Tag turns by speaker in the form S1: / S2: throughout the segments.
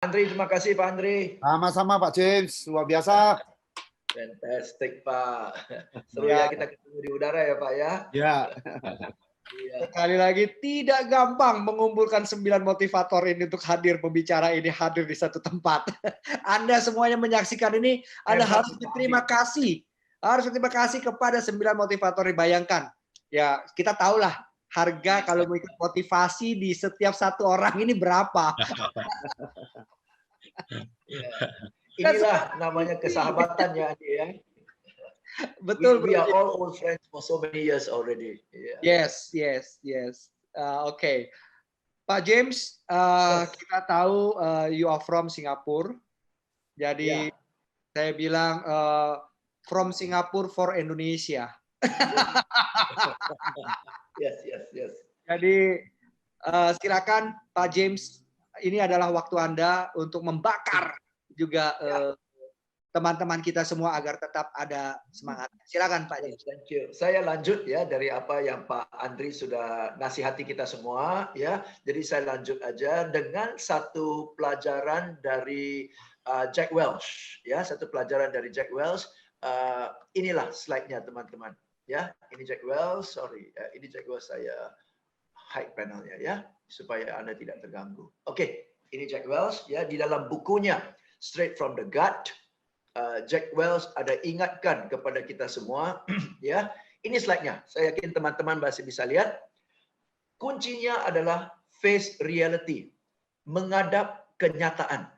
S1: Andri, terima kasih Pak Andri.
S2: Sama-sama Pak James, luar biasa.
S1: Fantastic Pak. Seru ya kita ketemu di udara ya Pak ya.
S2: Ya.
S3: Sekali lagi tidak gampang mengumpulkan 9 motivator ini untuk hadir pembicara ini hadir di satu tempat. Anda semuanya menyaksikan ini, Anda harus berterima kasih. Harus berterima kasih kepada 9 motivator. Bayangkan. Ya, kita tahulah harga kalau mau ikut motivasi di setiap satu orang ini berapa.
S1: Inilah namanya kesahabatan ya Andi ya.
S3: Betul.
S1: We are all old friends for so many years already.
S3: Yes. Oke. Pak James, kita tahu you are from Singapore. Jadi saya bilang from Singapore for Indonesia.
S1: Yes.
S3: Jadi silakan Pak James, ini adalah waktu Anda untuk membakar juga teman-teman kita semua agar tetap ada semangat. Silakan Pak James.
S1: Thank you. Saya lanjut ya dari apa yang Pak Andri sudah nasihati kita semua ya. Jadi saya lanjut aja dengan satu pelajaran dari Jack Welch ya, satu pelajaran dari Jack Welch. Inilah slide-nya teman-teman ya. Ini Jack Welch, ini Jack Welch, saya hide panelnya ya supaya Anda tidak terganggu. Oke, ini Jack Welch ya, di dalam bukunya Straight from the Gut. Jack Welch ada ingatkan kepada kita semua ya. Ini slide-nya. Saya yakin teman-teman masih bisa lihat. Kuncinya adalah face reality, menghadap kenyataan.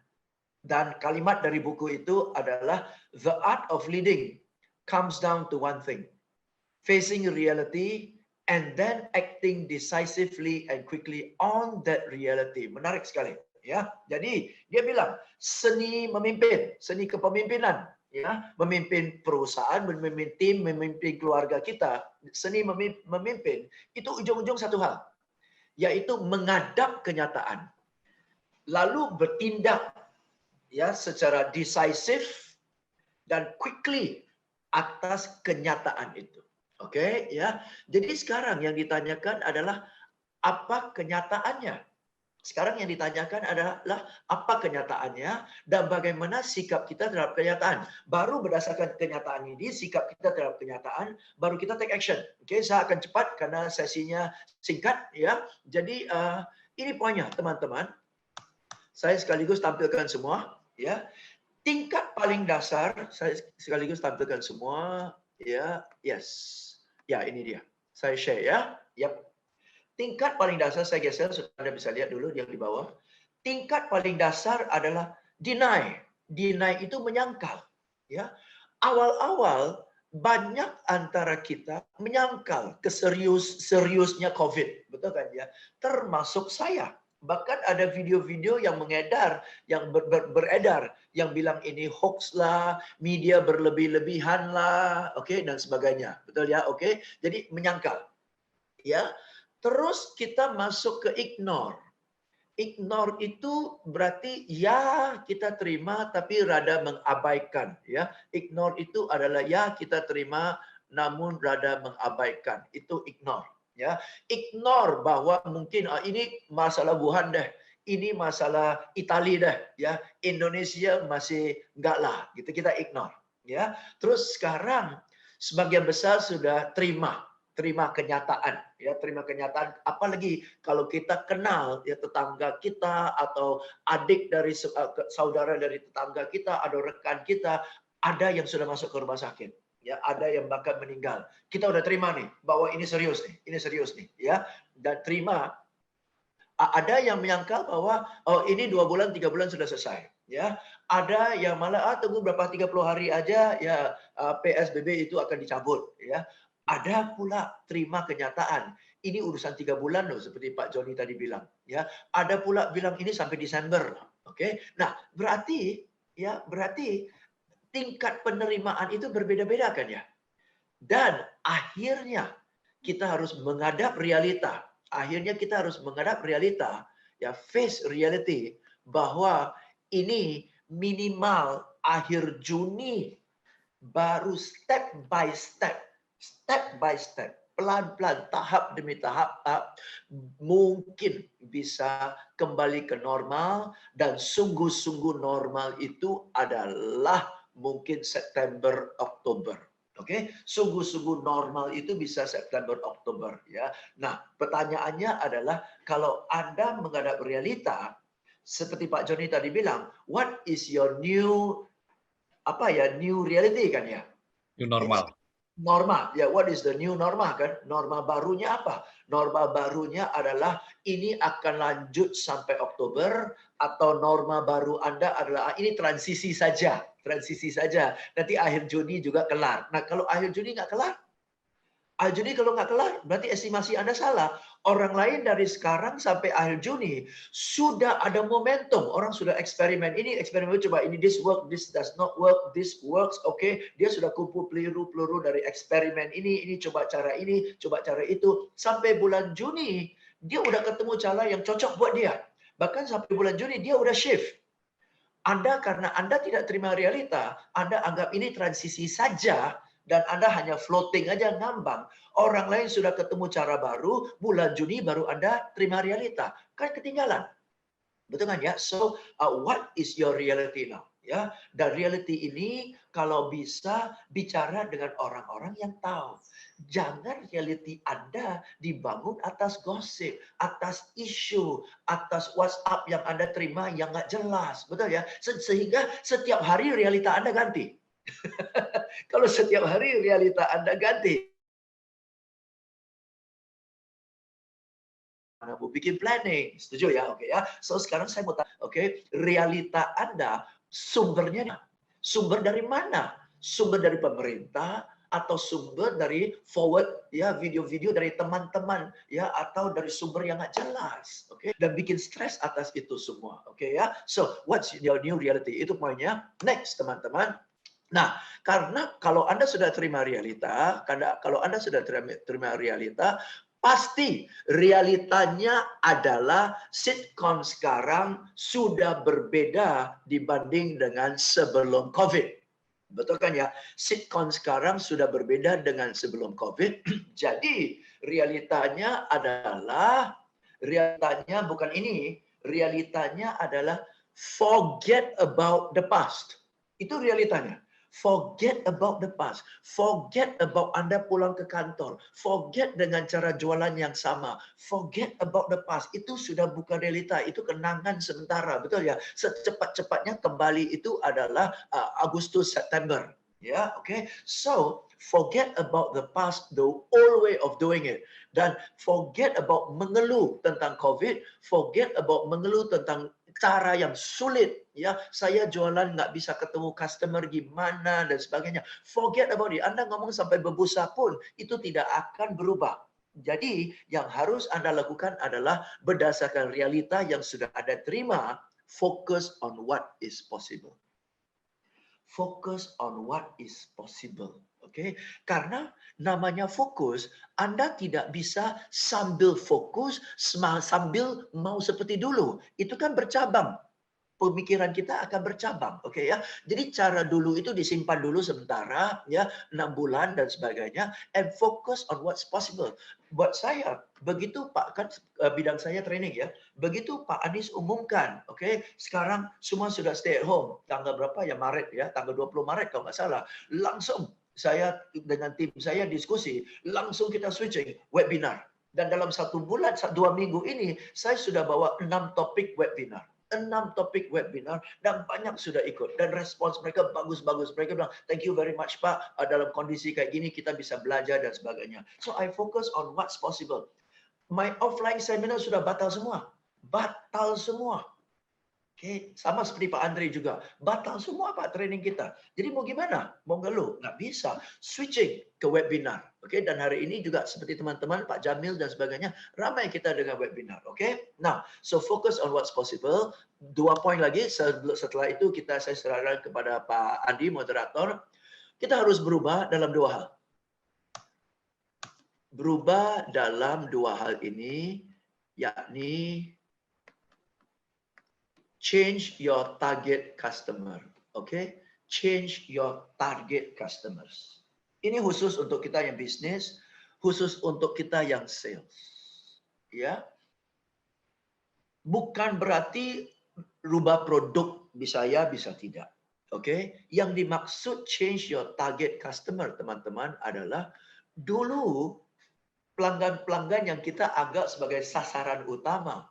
S1: Dan kalimat dari buku itu adalah the art of leading comes down to one thing. Facing reality and then acting decisively and quickly on that reality. Menarik sekali. Ya, jadi dia bilang seni memimpin, seni kepemimpinan, ya, memimpin perusahaan, memimpin tim, memimpin keluarga kita, seni memimpin itu ujung-ujung satu hal, yaitu menghadap kenyataan, lalu bertindak, ya, secara decisive dan quickly atas kenyataan itu. Oke, ya. Jadi sekarang yang ditanyakan adalah apa kenyataannya? Sekarang yang ditanyakan adalah apa kenyataannya dan bagaimana sikap kita terhadap kenyataan. Baru berdasarkan kenyataan ini, sikap kita terhadap kenyataan, baru kita take action. Oke, saya akan cepat karena sesinya singkat ya. Jadi ini poinnya teman-teman. Saya sekaligus tampilkan semua ya. Tingkat paling dasar saya sekaligus tampilkan semua ya. Yes. Ya, ini dia. Saya share ya. Yap. Tingkat paling dasar saya geser, Anda bisa lihat dulu yang di bawah. Tingkat paling dasar adalah deny. Deny itu menyangkal. Ya, awal-awal banyak antara kita menyangkal seriusnya COVID, betul kan ya? Termasuk saya. Bahkan ada video-video yang mengedar, yang beredar, yang bilang ini hoax lah, media berlebih-lebihan lah, oke, dan sebagainya, betul ya, oke? Jadi menyangkal, ya. Terus kita masuk ke ignore. Ignore itu berarti ya kita terima tapi rada mengabaikan ya. Ignore itu adalah ya kita terima namun rada mengabaikan. Itu ignore ya. Ignore bahwa mungkin ini masalah Wuhan deh. Ini masalah Italia deh ya. Indonesia masih enggak lah gitu, kita ignore ya. Terus sekarang sebagian besar sudah terima kenyataan ya, terima kenyataan, apalagi kalau kita kenal ya tetangga kita atau adik dari saudara dari tetangga kita, ada rekan kita, ada yang sudah masuk ke rumah sakit ya, ada yang bahkan meninggal. Kita udah terima nih bahwa ini serius nih ya, dan terima. Ada yang menyangkal bahwa oh ini 2 bulan 3 bulan sudah selesai ya. Ada yang malah tunggu berapa 30 hari aja ya, PSBB itu akan dicabut ya. Ada pula terima kenyataan. Ini urusan 3 bulan loh, seperti Pak Joni tadi bilang. Ya, ada pula bilang ini sampai Desember. Oke, nah berarti tingkat penerimaan itu berbeda-beda kan ya. Dan akhirnya kita harus menghadap realita. Ya, face reality bahwa ini minimal akhir Juni baru step by step pelan-pelan, tahap demi tahap, mungkin bisa kembali ke normal, dan sungguh-sungguh normal itu adalah mungkin September, Oktober. Oke, sungguh-sungguh normal itu bisa September, Oktober ya. Nah, pertanyaannya adalah kalau Anda menghadap realita, seperti Pak Joni tadi bilang, what is your new new reality kan ya?
S4: New normal.
S1: Normal. Ya, what is the new normal kan? Norma barunya apa? Norma barunya adalah ini akan lanjut sampai Oktober, atau norma baru Anda adalah ini transisi saja. Transisi saja. Nanti akhir Juni juga kelar. Nah, kalau akhir Juni nggak kelar, Juni kalau nggak kelar, berarti estimasi Anda salah. Orang lain dari sekarang sampai akhir Juni sudah ada momentum. Orang sudah eksperimen ini, eksperimen coba ini, this work, this does not work, this works, oke. Dia sudah kumpul peluru-peluru dari eksperimen ini coba cara ini, coba cara itu. Sampai bulan Juni, dia udah ketemu cara yang cocok buat dia. Bahkan sampai bulan Juni, dia udah shift. Karena Anda tidak terima realita, Anda anggap ini transisi saja, dan Anda hanya floating aja, ngambang. Orang lain sudah ketemu cara baru, bulan Juni baru Anda terima realita. Kan ketinggalan. Betul kan ya? So, what is your reality now? Ya, dan reality ini kalau bisa bicara dengan orang-orang yang tahu. Jangan reality Anda dibangun atas gosip, atas isu, atas WhatsApp yang Anda terima yang nggak jelas. Betul ya? Sehingga setiap hari realita Anda ganti. Kalau setiap hari realita Anda ganti, Anda mau bikin planning, setuju ya? Oke ya. So sekarang saya mau tanya, oke, realita Anda sumbernya, sumber dari mana? Sumber dari pemerintah atau sumber dari forward ya, video-video dari teman-teman ya, atau dari sumber yang nggak jelas, oke? Dan bikin stres atas itu semua, oke ya? So what's your new reality? Itu poinnya. Next teman-teman. Nah, karena kalau Anda sudah terima realita, pasti realitanya adalah sitkom sekarang sudah berbeda dibanding dengan sebelum COVID. Betul kan ya? Sitkom sekarang sudah berbeda dengan sebelum COVID. Jadi, realitanya bukan ini, realitanya adalah forget about the past. Itu realitanya. Forget about the past. Forget about Anda pulang ke kantor. Forget dengan cara jualan yang sama. Forget about the past. Itu sudah bukan realita. Itu kenangan sementara. Betul ya? Secepat-cepatnya kembali itu adalah Agustus, September. Ya, oke. So, forget about the past, the old way of doing it. Dan forget about mengeluh tentang COVID. Forget about mengeluh tentang cara yang sulit, ya, saya jualan nggak bisa ketemu customer gimana dan sebagainya. Forget about it. Anda ngomong sampai berbusa pun itu tidak akan berubah. Jadi yang harus Anda lakukan adalah berdasarkan realita yang sudah Anda terima, focus on what is possible. Focus on what is possible. Oke, karena namanya fokus, Anda tidak bisa sambil fokus sambil mau seperti dulu. Itu kan bercabang. Pemikiran kita akan bercabang, oke ya. Jadi cara dulu itu disimpan dulu sementara, ya, 6 bulan dan sebagainya, and focus on what's possible. Buat saya, begitu Pak, kan bidang saya training ya, begitu Pak Anies umumkan, oke, sekarang semua sudah stay at home, tanggal berapa ya, Maret ya, tanggal 20 Maret kalau nggak salah, langsung saya dengan tim saya diskusi, langsung kita switching webinar. Dan dalam 1 bulan, 2 minggu ini, saya sudah bawa 6 topik webinar. 6 topik webinar dan banyak sudah ikut dan respons mereka bagus-bagus. Mereka bilang, thank you very much Pak, dalam kondisi kayak gini kita bisa belajar dan sebagainya. So I focus on what's possible. My offline seminar sudah batal semua. Batal semua. Oke, sama seperti Pak Andre juga. Batal semua Pak training kita. Jadi mau gimana? Mau ngeluh? Nggak bisa. Switching ke webinar. Oke, dan hari ini juga seperti teman-teman, Pak Jamil dan sebagainya, ramai kita dengan webinar. Oke, now, so focus on what's possible. 2 poin lagi, setelah itu saya serahkan kepada Pak Andi, moderator. Kita harus berubah dalam 2 hal. Berubah dalam 2 hal ini, yakni change your target customer, okay? Change your target customers. Ini khusus untuk kita yang bisnis, khusus untuk kita yang sales. Ya. Bukan berarti rubah produk bisa ya, bisa tidak. Oke, yang dimaksud change your target customer, teman-teman, adalah dulu pelanggan-pelanggan yang kita anggap sebagai sasaran utama,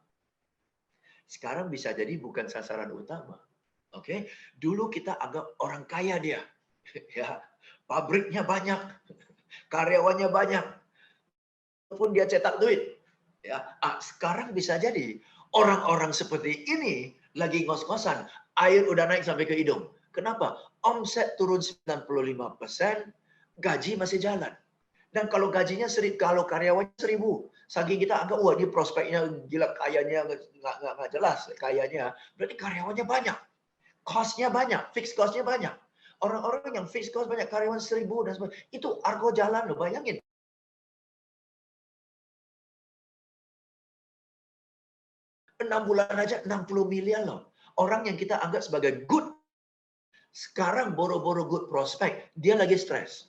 S1: sekarang bisa jadi bukan sasaran utama. Oke, dulu kita anggap orang kaya dia, ya, pabriknya banyak, karyawannya banyak, pun dia cetak duit. Ya, sekarang bisa jadi orang-orang seperti ini lagi ngos-ngosan, air udah naik sampai ke hidung. Kenapa? Omset turun 95%, gaji masih jalan. Dan kalau gajinya kalau karyawannya 1.000, saking kita anggap wah ini prospeknya gila, kayanya nggak jelas kayanya, berarti karyawannya banyak, cost-nya banyak, fixed cost-nya banyak. Orang-orang yang fixed cost banyak, karyawan 1.000 dan sebagainya, itu argo jalan loh, bayangin. 6 bulan aja 60 miliar loh. Orang yang kita anggap sebagai good, sekarang boro-boro good prospect, dia lagi stres.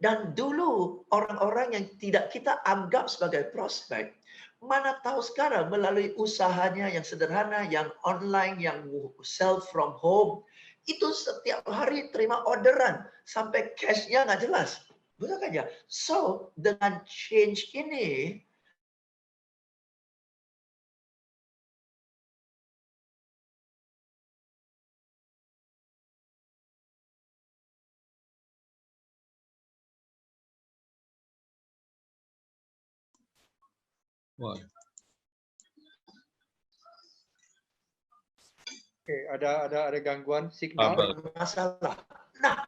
S1: Dan dulu orang-orang yang tidak kita anggap sebagai prospek, mana tahu sekarang melalui usahanya yang sederhana, yang online, yang sell from home, itu setiap hari terima orderan, sampai cash-nya nggak jelas. Betul kan ya? So, dengan change ini,
S4: Wah.
S3: Oke, ada gangguan signal.
S1: masalah. Nah,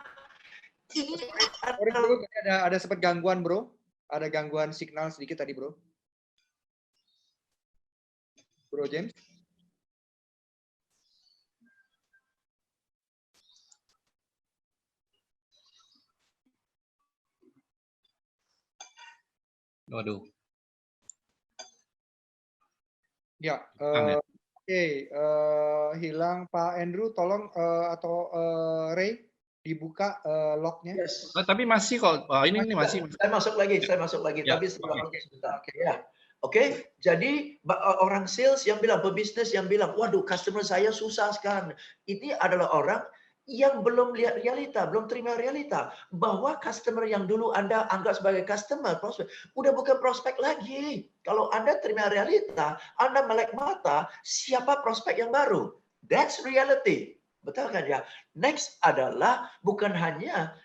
S1: ini
S3: Sorry, bro, ada sempat gangguan, bro. Ada gangguan signal sedikit tadi, bro. Bro James.
S4: Waduh.
S3: Ya,
S4: Ya.
S3: oke, hilang Pak Andrew, tolong atau Ray dibuka lognya.
S1: yes.
S4: Tapi masih kok. Ini masih.
S1: Saya masuk lagi,
S4: Ya,
S1: tapi setelah
S4: oke.
S1: sebentar. Ya. Oke, jadi orang sales yang bilang, pebisnis yang bilang, waduh customer saya susah sekarang. Ini adalah orang yang belum lihat realita, belum terima realita. Bahwa customer yang dulu Anda anggap sebagai customer, prospek, udah bukan prospek lagi. Kalau Anda terima realita, Anda melek mata, siapa prospek yang baru? That's reality. Betul kan ya? Next adalah bukan hanya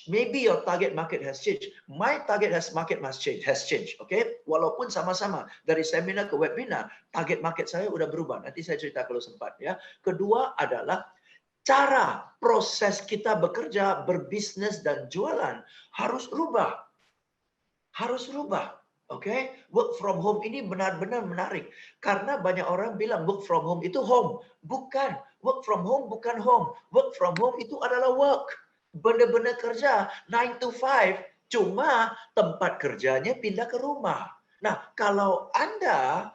S1: maybe your target market has changed. My target market has changed. Okay? Walaupun sama-sama dari seminar ke webinar, target market saya udah berubah. Nanti saya cerita kalau sempat ya. Kedua adalah cara proses kita bekerja, berbisnis dan jualan harus rubah. Harus rubah. Oke, work from home ini benar-benar menarik karena banyak orang bilang work from home itu home. Bukan, work from home bukan home. Work from home itu adalah work. Benar-benar kerja 9 to 5, cuma tempat kerjanya pindah ke rumah. Nah, kalau Anda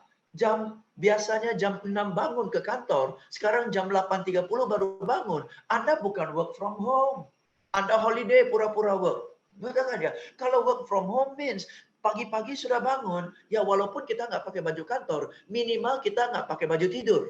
S1: biasanya jam 6 bangun ke kantor, sekarang jam 8.30 baru bangun, Anda bukan work from home. Anda holiday pura-pura work. Betul kan ya? Kalau work from home means pagi-pagi sudah bangun, ya walaupun kita nggak pakai baju kantor, minimal kita nggak pakai baju tidur.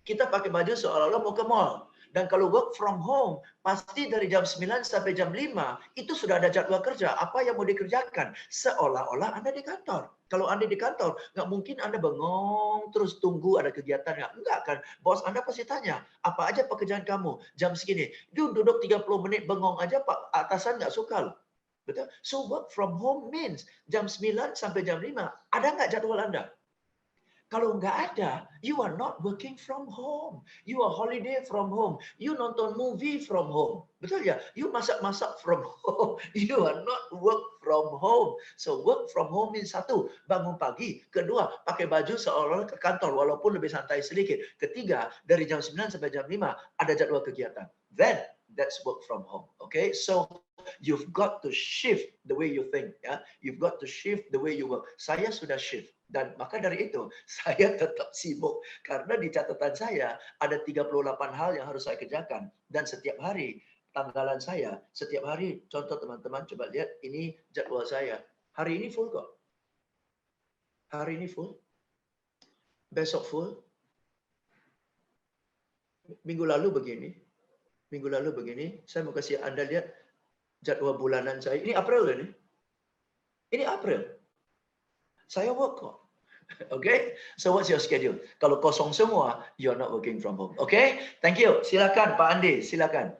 S1: Kita pakai baju seolah-olah mau ke mall. Dan kalau work from home, pasti dari jam 9 sampai jam 5, itu sudah ada jadwal kerja. Apa yang mau dikerjakan? Seolah-olah Anda di kantor. Kalau Anda di kantor, nggak mungkin Anda bengong terus tunggu ada kegiatan. Enggak kan? Bos Anda pasti tanya, apa aja pekerjaan kamu? Jam segini. Duduk 30 menit bengong aja, Pak atasan nggak suka loh. Betul? So work from home means jam 9 sampai jam 5, ada nggak jadwal Anda? Kalau nggak ada, you are not working from home. You are holiday from home. You nonton movie from home. Betul ya? You masak-masak from home. You are not work from home. So work from home means satu, bangun pagi. Kedua, pakai baju seolah-olah ke kantor walaupun lebih santai sedikit. Ketiga, dari jam 9 sampai jam 5 ada jadwal kegiatan. Then that's work from home. Okay? So you've got to shift the way you think, ya. You've got to shift the way you work. Saya sudah shift. Dan maka dari itu, saya tetap sibuk. Karena di catatan saya, ada 38 hal yang harus saya kerjakan. Dan setiap hari, tanggalan saya setiap hari. Contoh teman-teman, coba lihat ini jadwal saya. Hari ini full kok. Hari ini full. Besok full. Minggu lalu begini. Minggu lalu begini. Saya mau kasih Anda lihat jadwal bulanan saya. Ini April ini. Ini April. Saya work kok. Okay? So what's your schedule? Kalau kosong semua, you're not working from home. Okay? Thank you. Silakan Pak Andi, silakan.